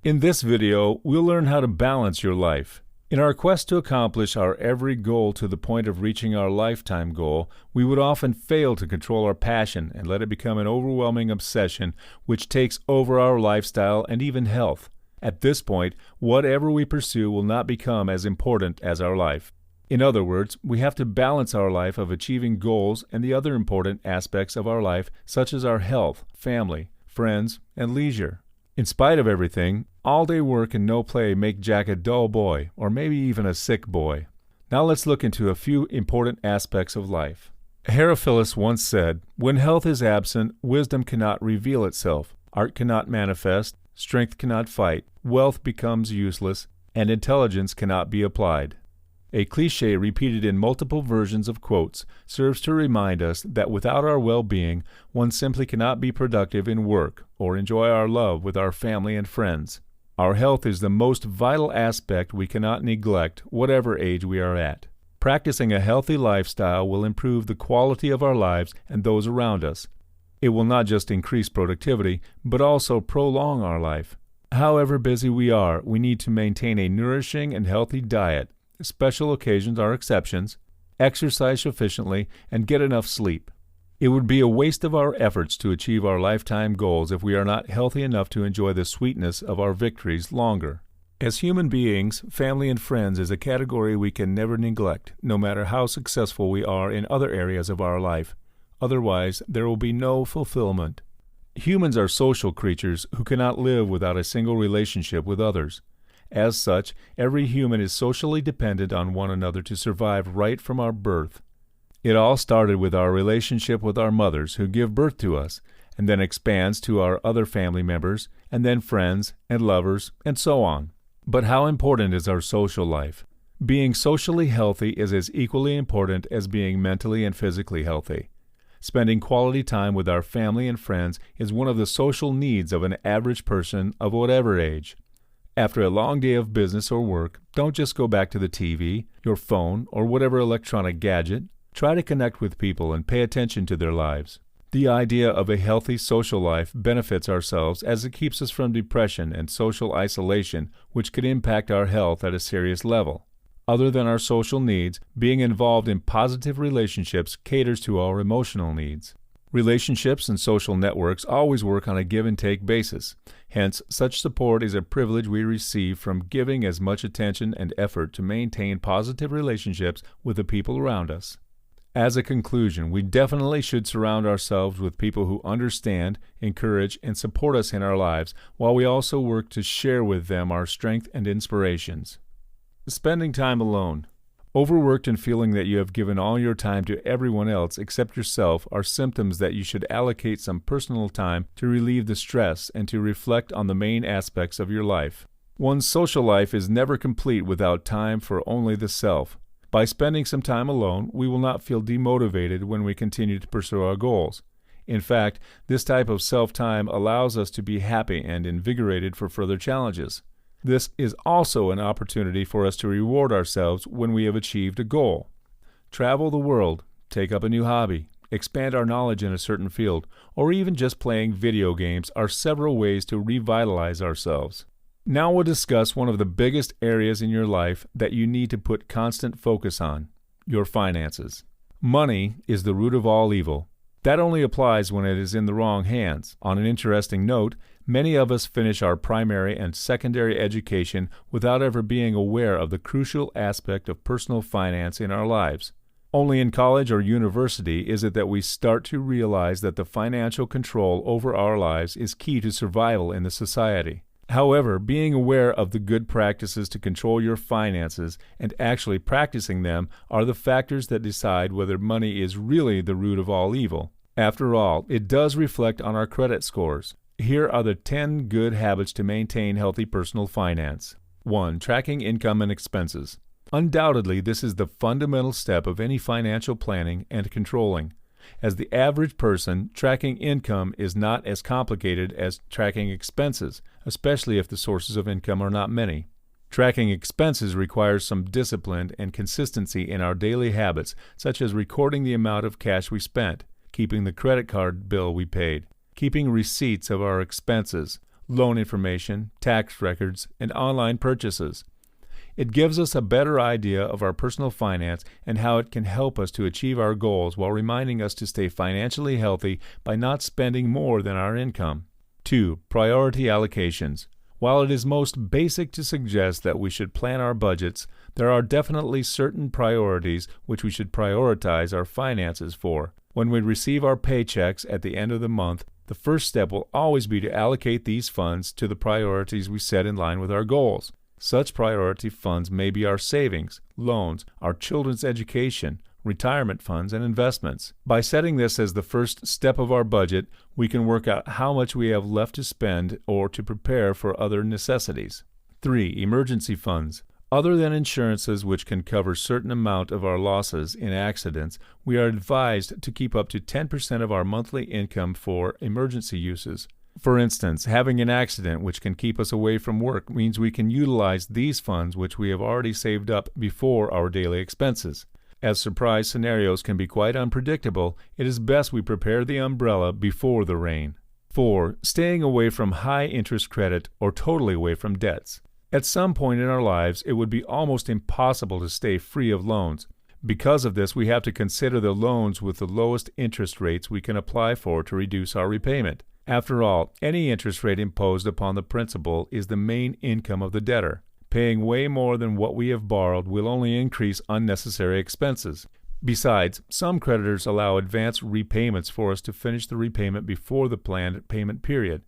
In this video, we'll learn how to balance your life. In our quest to accomplish our every goal to the point of reaching our lifetime goal, we would often fail to control our passion and let it become an overwhelming obsession which takes over our lifestyle and even health. At this point, whatever we pursue will not become as important as our life. In other words, we have to balance our life of achieving goals and the other important aspects of our life, such as our health, family, friends, and leisure. In spite of everything, all-day work and no play make Jack a dull boy, or maybe even a sick boy. Now let's look into a few important aspects of life. Herophilus once said, "When health is absent, wisdom cannot reveal itself, art cannot manifest, strength cannot fight, wealth becomes useless, and intelligence cannot be applied." A cliché repeated in multiple versions of quotes serves to remind us that without our well-being, one simply cannot be productive in work or enjoy our love with our family and friends. Our health is the most vital aspect we cannot neglect, whatever age we are at. Practicing a healthy lifestyle will improve the quality of our lives and those around us. It will not just increase productivity, but also prolong our life. However busy we are, we need to maintain a nourishing and healthy diet. Special occasions are exceptions. Exercise sufficiently and get enough sleep. It would be a waste of our efforts to achieve our lifetime goals if we are not healthy enough to enjoy the sweetness of our victories longer. As human beings, family and friends is a category we can never neglect, no matter how successful we are in other areas of our life. Otherwise, there will be no fulfillment. Humans are social creatures who cannot live without a single relationship with others. As such, every human is socially dependent on one another to survive right from our birth. It all started with our relationship with our mothers who give birth to us, and then expands to our other family members, and then friends and lovers, and so on. But how important is our social life? Being socially healthy is as equally important as being mentally and physically healthy. Spending quality time with our family and friends is one of the social needs of an average person of whatever age. After a long day of business or work, don't just go back to the TV, your phone, or whatever electronic gadget. Try to connect with people and pay attention to their lives. The idea of a healthy social life benefits ourselves as it keeps us from depression and social isolation, which could impact our health at a serious level. Other than our social needs, being involved in positive relationships caters to our emotional needs. Relationships and social networks always work on a give-and-take basis. Hence, such support is a privilege we receive from giving as much attention and effort to maintain positive relationships with the people around us. As a conclusion, we definitely should surround ourselves with people who understand, encourage, and support us in our lives, while we also work to share with them our strength and inspirations. Spending time alone. Overworked and feeling that you have given all your time to everyone else except yourself are symptoms that you should allocate some personal time to relieve the stress and to reflect on the main aspects of your life. One's social life is never complete without time for only the self. By spending some time alone, we will not feel demotivated when we continue to pursue our goals. In fact, this type of self-time allows us to be happy and invigorated for further challenges. This is also an opportunity for us to reward ourselves when we have achieved a goal. Travel the world, take up a new hobby, expand our knowledge in a certain field, or even just playing video games are several ways to revitalize ourselves. Now we'll discuss one of the biggest areas in your life that you need to put constant focus on: your finances. Money is the root of all evil. That only applies when it is in the wrong hands. On an interesting note, many of us finish our primary and secondary education without ever being aware of the crucial aspect of personal finance in our lives. Only in college or university is it that we start to realize that the financial control over our lives is key to survival in the society. However, being aware of the good practices to control your finances and actually practicing them are the factors that decide whether money is really the root of all evil. After all, it does reflect on our credit scores. Here are the 10 good habits to maintain healthy personal finance. 1. Tracking income and expenses. Undoubtedly, this is the fundamental step of any financial planning and controlling. As the average person, tracking income is not as complicated as tracking expenses, especially if the sources of income are not many. Tracking expenses requires some discipline and consistency in our daily habits, such as recording the amount of cash we spent, keeping the credit card bill we paid, keeping receipts of our expenses, loan information, tax records, and online purchases. It gives us a better idea of our personal finance and how it can help us to achieve our goals while reminding us to stay financially healthy by not spending more than our income. 2. Priority allocations. While it is most basic to suggest that we should plan our budgets, there are definitely certain priorities which we should prioritize our finances for. When we receive our paychecks at the end of the month, the first step will always be to allocate these funds to the priorities we set in line with our goals. Such priority funds may be our savings, loans, our children's education, retirement funds, and investments. By setting this as the first step of our budget, we can work out how much we have left to spend or to prepare for other necessities. 3. Emergency funds. Other than insurances which can cover a certain amount of our losses in accidents, we are advised to keep up to 10% of our monthly income for emergency uses. For instance, having an accident which can keep us away from work means we can utilize these funds which we have already saved up before our daily expenses. As surprise scenarios can be quite unpredictable, it is best we prepare the umbrella before the rain. 4. Staying away from high-interest credit or totally away from debts. At some point in our lives, it would be almost impossible to stay free of loans. Because of this, we have to consider the loans with the lowest interest rates we can apply for to reduce our repayment. After all, any interest rate imposed upon the principal is the main income of the debtor. Paying way more than what we have borrowed will only increase unnecessary expenses. Besides, some creditors allow advance repayments for us to finish the repayment before the planned payment period.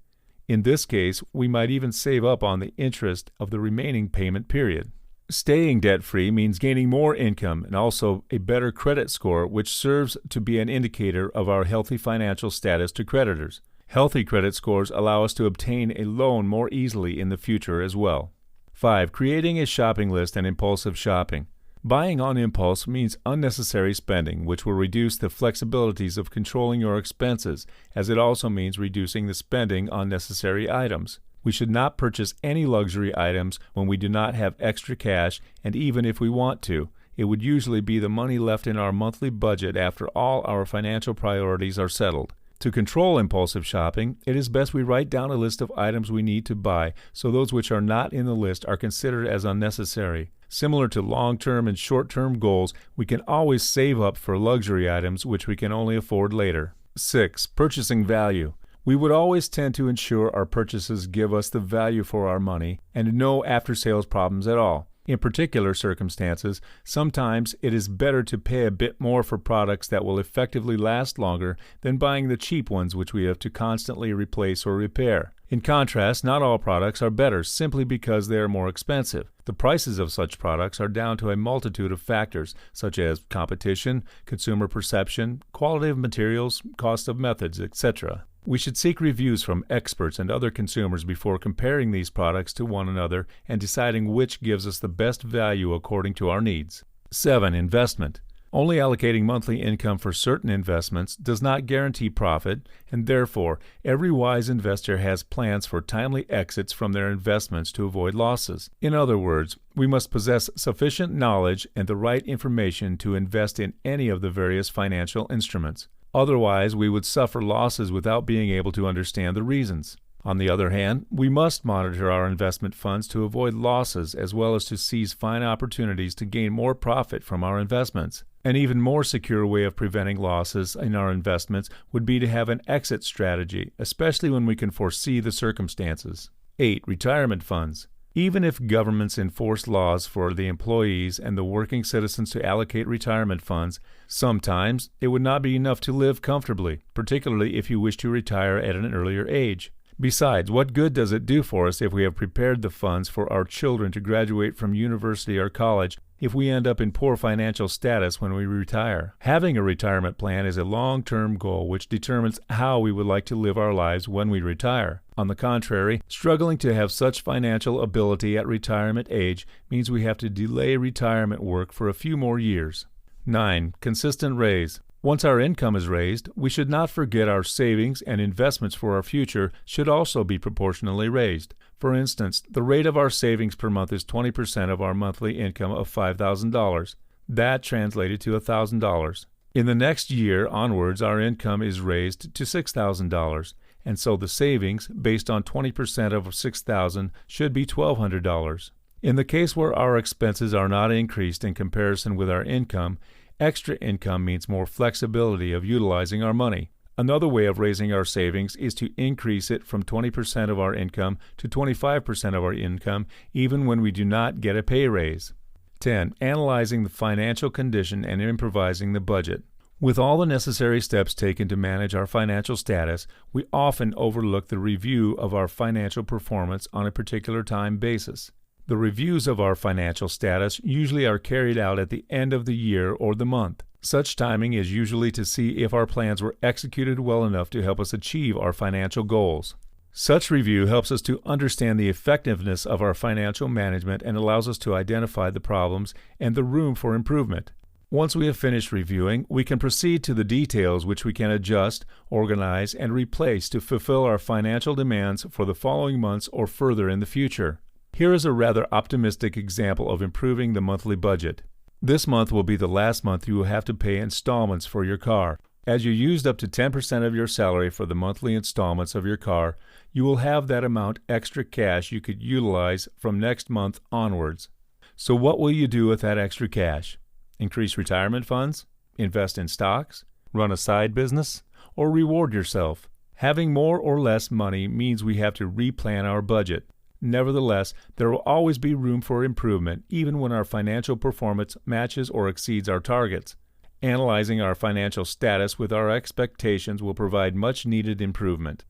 In this case, we might even save up on the interest of the remaining payment period. Staying debt-free means gaining more income and also a better credit score, which serves to be an indicator of our healthy financial status to creditors. Healthy credit scores allow us to obtain a loan more easily in the future as well. 5. Creating a shopping list and impulsive shopping. Buying on impulse means unnecessary spending, which will reduce the flexibilities of controlling your expenses, as it also means reducing the spending on necessary items. We should not purchase any luxury items when we do not have extra cash, and even if we want to, it would usually be the money left in our monthly budget after all our financial priorities are settled. To control impulsive shopping, it is best we write down a list of items we need to buy, so those which are not in the list are considered as unnecessary. Similar to long-term and short-term goals, we can always save up for luxury items which we can only afford later. 6. Purchasing value. We would always tend to ensure our purchases give us the value for our money and no after-sales problems at all. In particular circumstances, sometimes it is better to pay a bit more for products that will effectively last longer than buying the cheap ones which we have to constantly replace or repair. In contrast, not all products are better simply because they are more expensive. The prices of such products are down to a multitude of factors, such as competition, consumer perception, quality of materials, cost of methods, etc. We should seek reviews from experts and other consumers before comparing these products to one another and deciding which gives us the best value according to our needs. 7. Investment. Only allocating monthly income for certain investments does not guarantee profit, and therefore, every wise investor has plans for timely exits from their investments to avoid losses. In other words, we must possess sufficient knowledge and the right information to invest in any of the various financial instruments. Otherwise, we would suffer losses without being able to understand the reasons. On the other hand, we must monitor our investment funds to avoid losses as well as to seize fine opportunities to gain more profit from our investments. An even more secure way of preventing losses in our investments would be to have an exit strategy, especially when we can foresee the circumstances. 8. Retirement funds. Even if governments enforce laws for the employees and the working citizens to allocate retirement funds, sometimes it would not be enough to live comfortably, particularly if you wish to retire at an earlier age. Besides, what good does it do for us if we have prepared the funds for our children to graduate from university or college if we end up in poor financial status when we retire? Having a retirement plan is a long-term goal which determines how we would like to live our lives when we retire. On the contrary, struggling to have such financial ability at retirement age means we have to delay retirement work for a few more years. 9. Consistent raise. Once our income is raised, we should not forget our savings and investments for our future should also be proportionally raised. For instance, the rate of our savings per month is 20% of our monthly income of $5,000. That translated to $1,000. In the next year onwards, our income is raised to $6,000, and so the savings, based on 20% of $6,000, should be $1,200. In the case where our expenses are not increased in comparison with our income, extra income means more flexibility of utilizing our money. Another way of raising our savings is to increase it from 20% of our income to 25% of our income, even when we do not get a pay raise. 10. Analyzing the financial condition and improvising the budget. With all the necessary steps taken to manage our financial status, we often overlook the review of our financial performance on a particular time basis. The reviews of our financial status usually are carried out at the end of the year or the month. Such timing is usually to see if our plans were executed well enough to help us achieve our financial goals. Such review helps us to understand the effectiveness of our financial management and allows us to identify the problems and the room for improvement. Once we have finished reviewing, we can proceed to the details which we can adjust, organize, and replace to fulfill our financial demands for the following months or further in the future. Here is a rather optimistic example of improving the monthly budget. This month will be the last month you will have to pay installments for your car. As you used up to 10% of your salary for the monthly installments of your car, you will have that amount extra cash you could utilize from next month onwards. So what will you do with that extra cash? Increase retirement funds? Invest in stocks? Run a side business? Or reward yourself? Having more or less money means we have to replan our budget. Nevertheless, there will always be room for improvement, even when our financial performance matches or exceeds our targets. Analyzing our financial status with our expectations will provide much-needed improvement.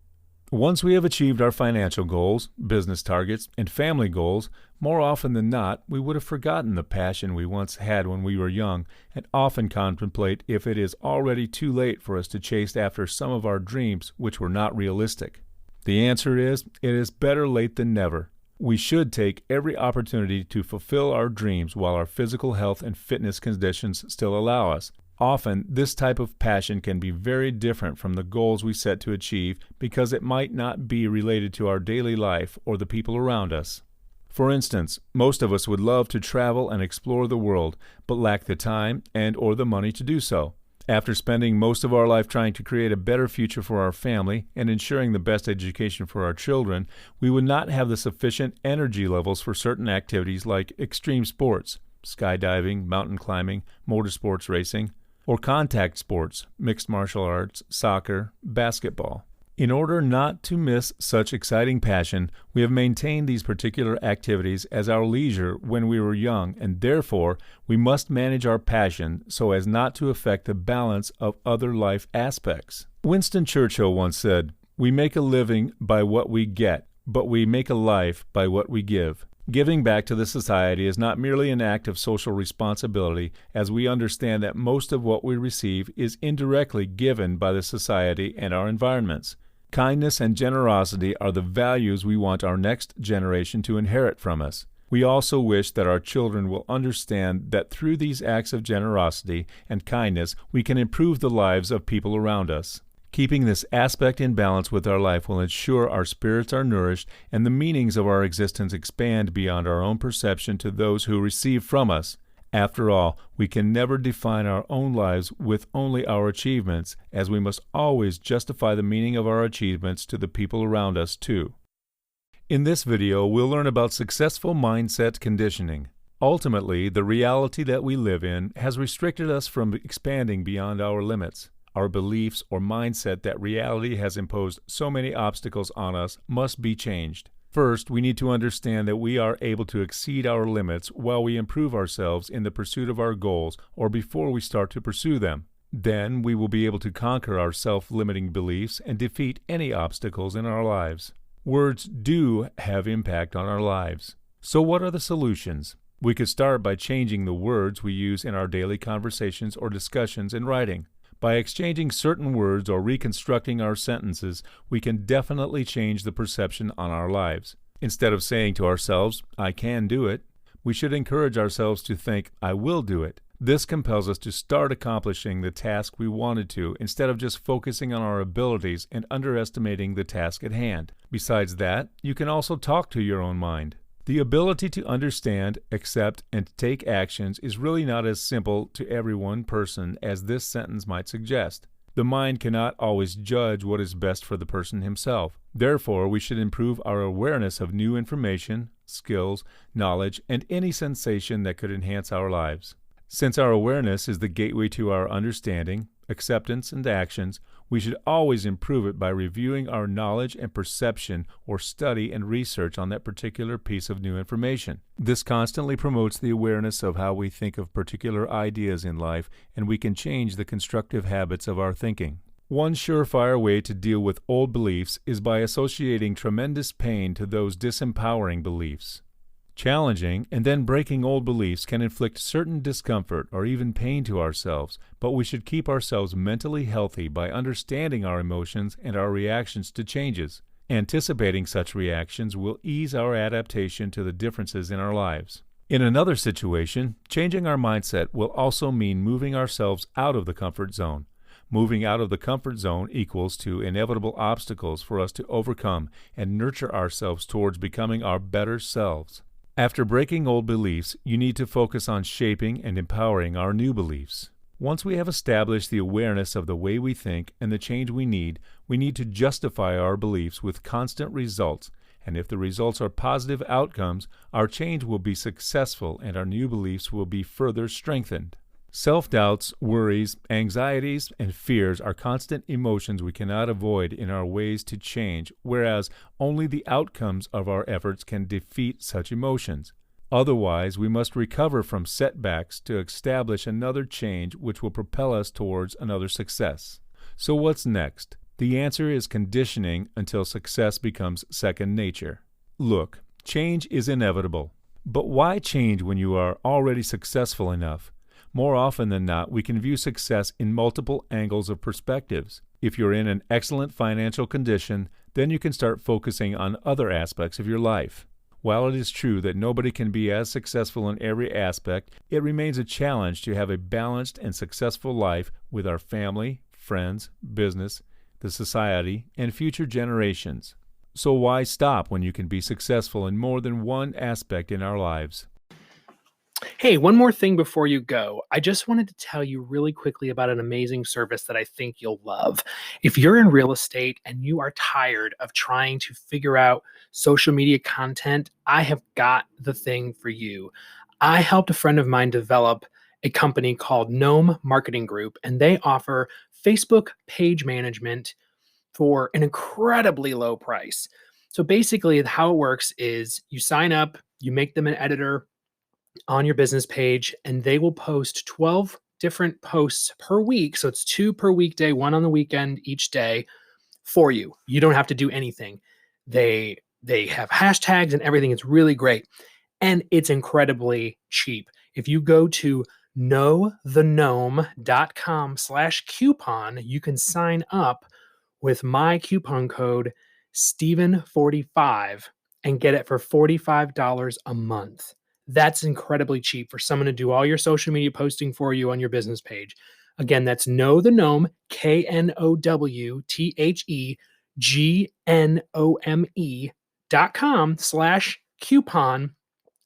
Once we have achieved our financial goals, business targets, and family goals, more often than not, we would have forgotten the passion we once had when we were young and often contemplate if it is already too late for us to chase after some of our dreams which were not realistic. The answer is, it is better late than never. We should take every opportunity to fulfill our dreams while our physical health and fitness conditions still allow us. Often, this type of passion can be very different from the goals we set to achieve because it might not be related to our daily life or the people around us. For instance, most of us would love to travel and explore the world, but lack the time and or the money to do so. After spending most of our life trying to create a better future for our family and ensuring the best education for our children, we would not have the sufficient energy levels for certain activities like extreme sports, skydiving, mountain climbing, motorsports racing, or contact sports, mixed martial arts, soccer, basketball. In order not to miss such exciting passion, we have maintained these particular activities as our leisure when we were young, and therefore we must manage our passion so as not to affect the balance of other life aspects. Winston Churchill once said, "We make a living by what we get, but we make a life by what we give." Giving back to the society is not merely an act of social responsibility, as we understand that most of what we receive is indirectly given by the society and our environments. Kindness and generosity are the values we want our next generation to inherit from us. We also wish that our children will understand that through these acts of generosity and kindness, we can improve the lives of people around us. Keeping this aspect in balance with our life will ensure our spirits are nourished and the meanings of our existence expand beyond our own perception to those who receive from us. After all, we can never define our own lives with only our achievements, as we must always justify the meaning of our achievements to the people around us too. In this video, we'll learn about successful mindset conditioning. Ultimately, the reality that we live in has restricted us from expanding beyond our limits. Our beliefs or mindset that reality has imposed so many obstacles on us must be changed. First, we need to understand that we are able to exceed our limits while we improve ourselves in the pursuit of our goals or before we start to pursue them. Then we will be able to conquer our self-limiting beliefs and defeat any obstacles in our lives. Words do have impact on our lives. So what are the solutions? We could start by changing the words we use in our daily conversations or discussions in writing. By exchanging certain words or reconstructing our sentences, we can definitely change the perception on our lives. Instead of saying to ourselves, "I can do it," we should encourage ourselves to think, "I will do it." This compels us to start accomplishing the task we wanted to, instead of just focusing on our abilities and underestimating the task at hand. Besides that, you can also talk to your own mind. The ability to understand, accept, and take actions is really not as simple to every one person as this sentence might suggest. The mind cannot always judge what is best for the person himself. Therefore, we should improve our awareness of new information, skills, knowledge, and any sensation that could enhance our lives. Since our awareness is the gateway to our understanding, acceptance, and actions, we should always improve it by reviewing our knowledge and perception or study and research on that particular piece of new information. This constantly promotes the awareness of how we think of particular ideas in life, and we can change the constructive habits of our thinking. One surefire way to deal with old beliefs is by associating tremendous pain to those disempowering beliefs. Challenging and then breaking old beliefs can inflict certain discomfort or even pain to ourselves, but we should keep ourselves mentally healthy by understanding our emotions and our reactions to changes. Anticipating such reactions will ease our adaptation to the differences in our lives. In another situation, changing our mindset will also mean moving ourselves out of the comfort zone. Moving out of the comfort zone equals to inevitable obstacles for us to overcome and nurture ourselves towards becoming our better selves. After breaking old beliefs, you need to focus on shaping and empowering our new beliefs. Once we have established the awareness of the way we think and the change we need to justify our beliefs with constant results, and if the results are positive outcomes, our change will be successful and our new beliefs will be further strengthened. Self-doubts, worries, anxieties, and fears are constant emotions we cannot avoid in our ways to change, whereas only the outcomes of our efforts can defeat such emotions. Otherwise, we must recover from setbacks to establish another change which will propel us towards another success. So what's next? The answer is conditioning until success becomes second nature. Look, change is inevitable. But why change when you are already successful enough? More often than not, we can view success in multiple angles of perspectives. If you're in an excellent financial condition, then you can start focusing on other aspects of your life. While it is true that nobody can be as successful in every aspect, it remains a challenge to have a balanced and successful life with our family, friends, business, the society, and future generations. So why stop when you can be successful in more than one aspect in our lives? Hey, one more thing before you go. I just wanted to tell you really quickly about an amazing service that I think you'll love. If you're in real estate and you are tired of trying to figure out social media content, I have got the thing for you. I helped a friend of mine develop a company called Gnome Marketing Group, and they offer Facebook page management for an incredibly low price. So basically, how it works is you sign up, you make them an editor on your business page, and they will post 12 different posts per week. So it's 2 per weekday, 1 on the weekend each day for you. You don't have to do anything. They have hashtags and everything. It's really great. And it's incredibly cheap. If you go to knowthegnome.com/coupon, you can sign up with my coupon code Steven45 and get it for $45 a month. That's incredibly cheap for someone to do all your social media posting for you on your business page. Again, that's Know the Gnome, KNOWTHEGNOME.com/coupon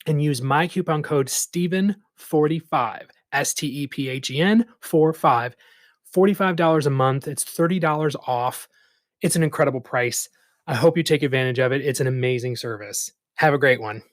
and use my coupon code Steven45, STEPHEN 45, $45 a month. It's $30 off. It's an incredible price. I hope you take advantage of it. It's an amazing service. Have a great one.